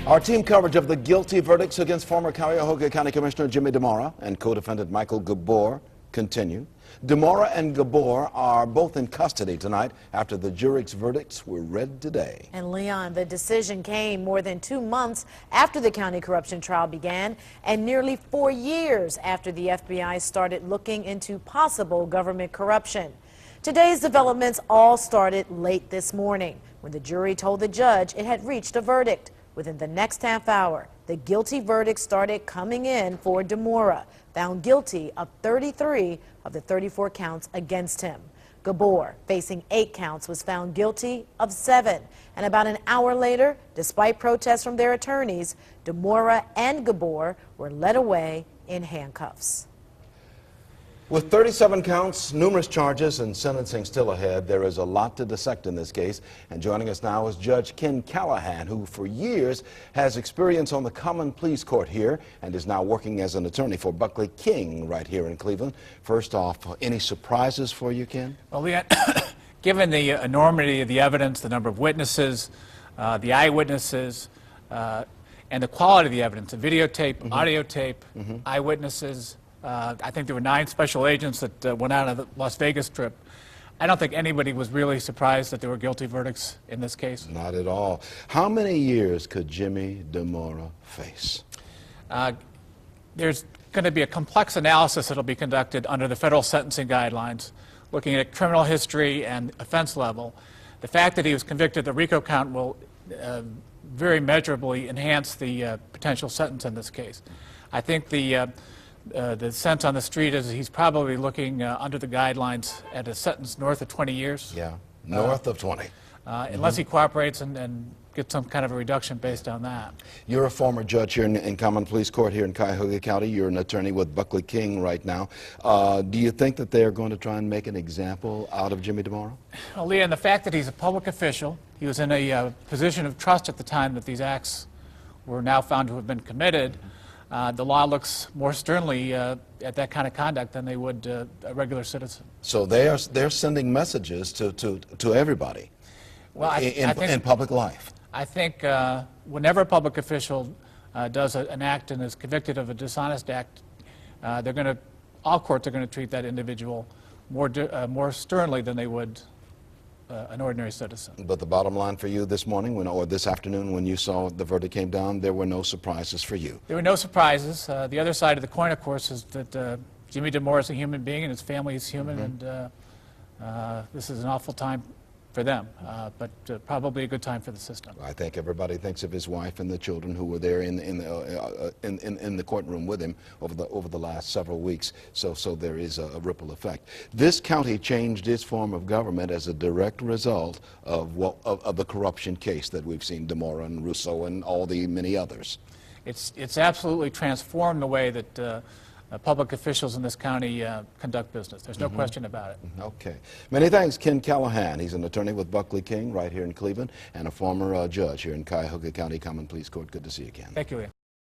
Our team coverage of the guilty verdicts against former Cuyahoga County Commissioner Jimmy Dimora and co-defendant Michael Gabor continue. Dimora and Gabor are both in custody tonight after the jury's verdicts were read today. And Leon, the decision came more than 2 months after the county corruption trial began and nearly 4 years after the FBI started looking into possible government corruption. Today's developments all started late this morning when the jury told the judge it had reached a verdict. Within the next half hour, the guilty verdict started coming in for Dimora, found guilty of 33 of the 34 counts against him. Gabor, facing 8 counts, was found guilty of 7. And about an hour later, despite protests from their attorneys, Dimora and Gabor were led away in handcuffs. With 37 counts, numerous charges, and sentencing still ahead, there is a lot to dissect in this case. And joining us now is Judge Ken Callahan, who for years has experience on the Common Pleas Court here and is now working as an attorney for Buckley King right here in Cleveland. First off, any surprises for you, Ken? Well, Leon, given the enormity of the evidence, the number of witnesses, the eyewitnesses, and the quality of the evidence, the videotape, audio tape, eyewitnesses, I think there were 9 special agents that went out on the Las Vegas trip. I don't think anybody was really surprised that there were guilty verdicts in this case. Not at all. How many years could Jimmy Dimora face? There's going to be a complex analysis that will be conducted under the federal sentencing guidelines, looking at criminal history and offense level. The fact that he was convicted of the RICO count will very measurably enhance the potential sentence in this case. I think the sense on the street is he's probably looking under the guidelines at a sentence north of 20 years. Yeah, north of 20. Unless he cooperates and gets some kind of a reduction based on that. You're a former judge here in Common Pleas Court here in Cuyahoga County. You're an attorney with Buckley King right now. Do you think that they're going to try and make an example out of Jimmy Dimora? Well, Leon, the fact that he's a public official, he was in a position of trust at the time that these acts were now found to have been committed. The law looks more sternly at that kind of conduct than they would a regular citizen. So they're sending messages to everybody, well, in public life. I think whenever a public official does an act and is convicted of a dishonest act, all courts are going to treat that individual more sternly than they would an ordinary citizen. But the bottom line for you this morning, or this afternoon, when you saw the verdict came down, there were no surprises for you. There were no surprises. The other side of the coin, of course, is that Jimmy Dimora is a human being and his family is human, and this is an awful time for them, but probably a good time for the system. I think everybody thinks of his wife and the children who were there in the courtroom with him over the last several weeks. So there is a ripple effect. This county changed its form of government as a direct result of the corruption case that we've seen, Dimora and Russo and all the many others. It's absolutely transformed the way that public officials in this county conduct business. There's no question about it. Okay. Many thanks, Ken Callahan. He's an attorney with Buckley King right here in Cleveland and a former judge here in Cuyahoga County Common Pleas Court. Good to see you, Ken. Thank you, Leon.